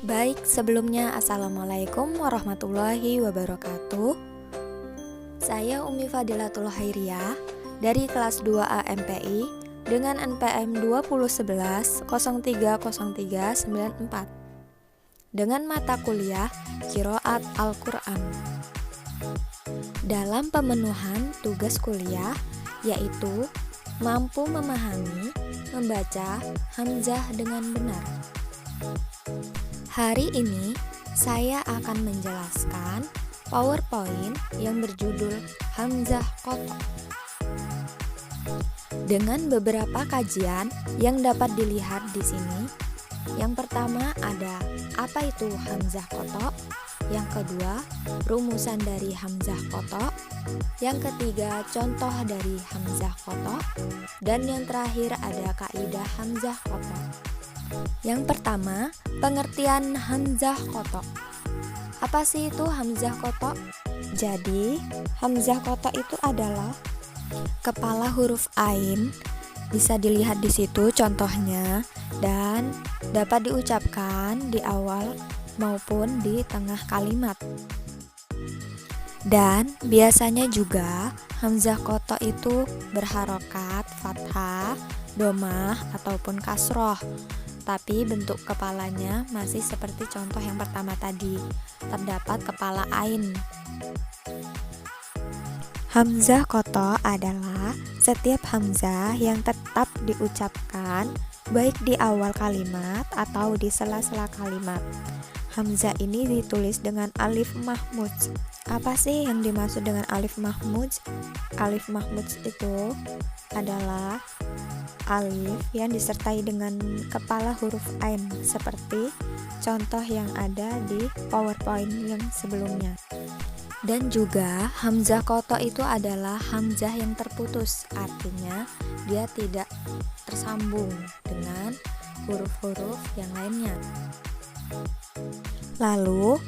Baik, sebelumnya Assalamualaikum warahmatullahi wabarakatuh. Saya Umi Fadilatul Hairiyah dari kelas 2A MPI dengan NPM 2011-030394 dengan mata kuliah Qiraat Al-Quran. Dalam pemenuhan tugas kuliah yaitu mampu memahami, membaca hamzah dengan benar. Hari ini saya akan menjelaskan PowerPoint yang berjudul Hamzah Qotok dengan beberapa kajian yang dapat dilihat di sini. Yang pertama ada apa itu hamzah qotok, yang kedua rumusan dari hamzah qotok, yang ketiga contoh dari hamzah qotok, dan yang terakhir ada kaidah hamzah qotok. Yang pertama, pengertian hamzah qotok. Apa sih itu hamzah qotok? Jadi, hamzah qotok itu adalah kepala huruf ain. Bisa dilihat di situ contohnya, dan dapat diucapkan di awal maupun di tengah kalimat. Dan biasanya juga hamzah qotok itu berharokat fathah, domah ataupun kasroh. Tapi bentuk kepalanya masih seperti contoh yang pertama tadi, terdapat kepala ain. Hamzah qotok adalah setiap hamzah yang tetap diucapkan baik di awal kalimat atau di sela-sela kalimat. Hamzah ini ditulis dengan alif mahmud. Apa sih yang dimaksud dengan alif mahmud? Alif mahmud itu adalah alif yang disertai dengan kepala huruf ain seperti contoh yang ada di PowerPoint yang sebelumnya. Dan juga hamzah qotok itu adalah hamzah yang terputus, artinya dia tidak tersambung dengan huruf-huruf yang lainnya. Lalu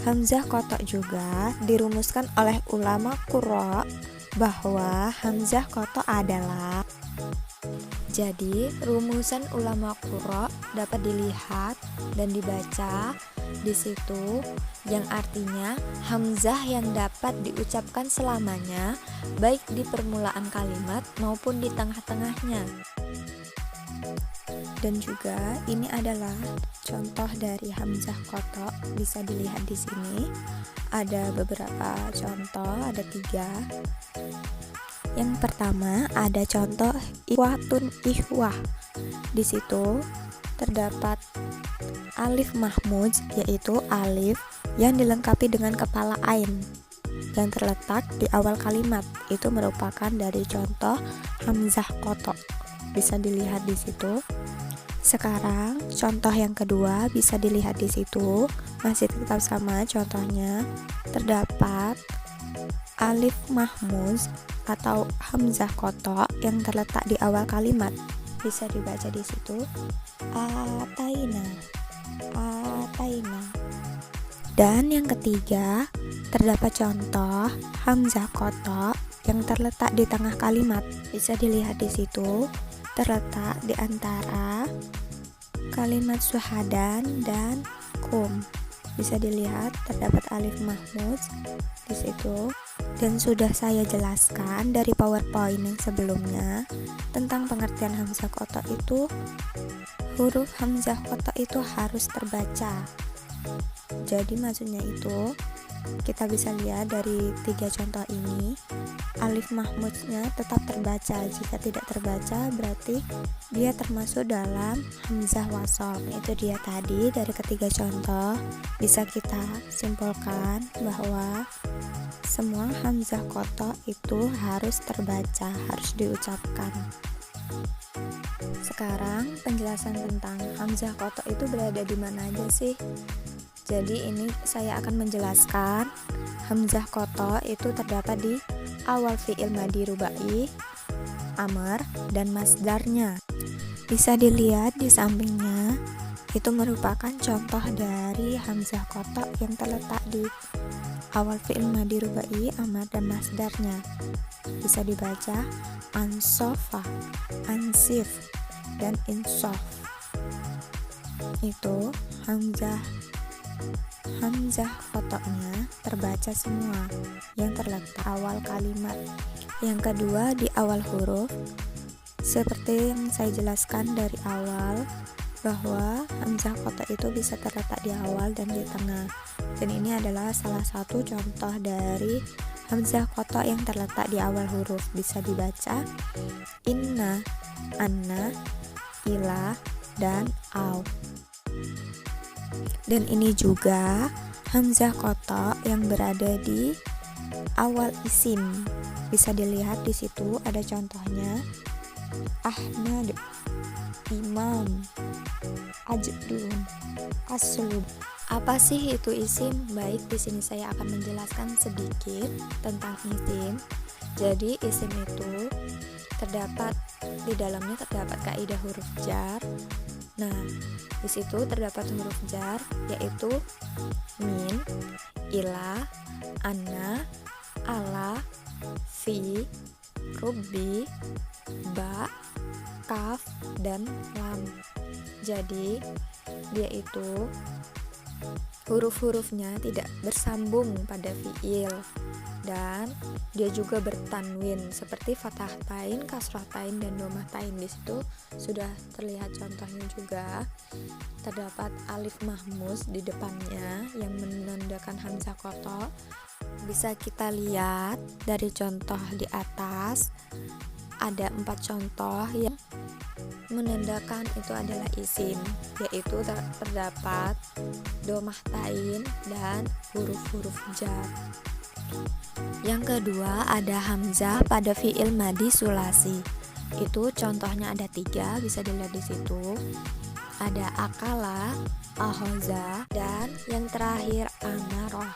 hamzah qotok juga dirumuskan oleh ulama qurra bahwa hamzah qotok adalah. Jadi, rumusan ulama qurra dapat dilihat dan dibaca di situ, yang artinya hamzah yang dapat diucapkan selamanya baik di permulaan kalimat maupun di tengah-tengahnya. Dan juga ini adalah contoh dari hamzah qotok, bisa dilihat di sini. Ada beberapa contoh, ada 3. Yang pertama ada contoh ihwatun ihwah. Di situ terdapat alif mahmud, yaitu alif yang dilengkapi dengan kepala ain yang terletak di awal kalimat. Itu merupakan dari contoh hamzah qotok. Bisa dilihat di situ. Sekarang contoh yang kedua bisa dilihat di situ, masih tetap sama contohnya. Terdapat alif mahmuz atau hamzah qotok yang terletak di awal kalimat. Bisa dibaca di situ. Ataina. Dan yang ketiga, terdapat contoh hamzah qotok yang terletak di tengah kalimat. Bisa dilihat di situ, terletak di antara kalimat syuhadan dan kum. Bisa dilihat terdapat alif mahmuz di situ. Dan sudah saya jelaskan dari PowerPoint yang sebelumnya tentang pengertian hamzah qotok itu. Huruf hamzah qotok itu harus terbaca. Jadi maksudnya itu kita bisa lihat dari 3 contoh ini, alif mahmudnya tetap terbaca. Jika tidak terbaca berarti dia termasuk dalam hamzah wasol. Itu dia tadi dari ketiga contoh. Bisa kita simpulkan bahwa semua hamzah qotok itu harus terbaca, harus diucapkan. Sekarang penjelasan tentang hamzah qotok itu berada di mana aja sih? Jadi ini saya akan menjelaskan hamzah qotok itu terdapat di awal fi'il madhi rubai, amr, dan masdarnya. Bisa dilihat di sampingnya, itu merupakan contoh dari hamzah qotok yang terletak di awal fi'il madhi rubai, amr, dan masdarnya. Bisa dibaca ansofa, ansif, dan insof. itu Hamzah kotaknya terbaca semua yang terletak awal kalimat. Yang kedua, di awal huruf, seperti yang saya jelaskan dari awal, bahwa hamzah kotak itu bisa terletak di awal dan di tengah. Dan ini adalah salah satu contoh dari hamzah kotak yang terletak di awal huruf. Bisa dibaca inna, anna, ila, dan au. Dan ini juga hamzah kotak yang berada di awal isim. Bisa dilihat di situ ada contohnya: Ahmad, Imam, Ajdun, Aslub. Apa sih itu isim? Baik, di sini saya akan menjelaskan sedikit tentang isim. Jadi isim itu di dalamnya terdapat kaidah huruf jar. Nah, di situ terdapat huruf jar yaitu min, ila, anna, ala, fi, rubi, ba, kaf, dan lam. Jadi dia itu huruf-hurufnya tidak bersambung pada fiil, dan dia juga bertanwin seperti fathah tain, kasrah tain, dan domah tain. Di situ sudah terlihat contohnya juga. Terdapat alif mahmus di depannya yang menandakan hamzah kotak. Bisa kita lihat dari contoh di atas, ada 4 contoh yang menandakan itu adalah isim, yaitu terdapat domah tain dan huruf-huruf jar. Yang kedua, ada hamzah pada fiil madi sulasi. Itu contohnya ada 3, bisa dilihat di situ. Ada akala, ahoza, dan yang terakhir amaroh.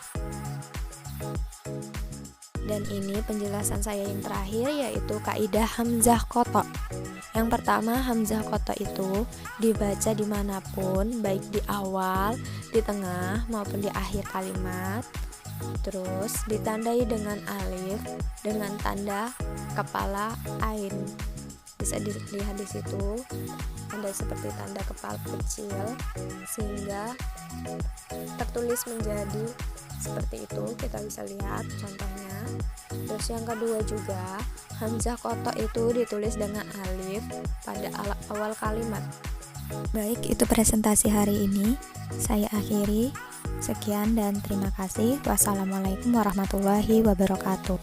Dan ini penjelasan saya yang terakhir, yaitu kaidah hamzah kotak. Yang pertama, hamzah kotak itu dibaca dimanapun, baik di awal, di tengah, maupun di akhir kalimat. Terus ditandai dengan alif dengan tanda kepala ain. Bisa dilihat di situ ada seperti tanda kepala kecil sehingga tertulis menjadi seperti itu. Kita bisa lihat contohnya. Terus yang kedua juga, hamzah kotak itu ditulis dengan alif pada awal kalimat. Baik, itu presentasi hari ini. Saya akhiri. Sekian dan terima kasih. Wassalamualaikum warahmatullahi wabarakatuh.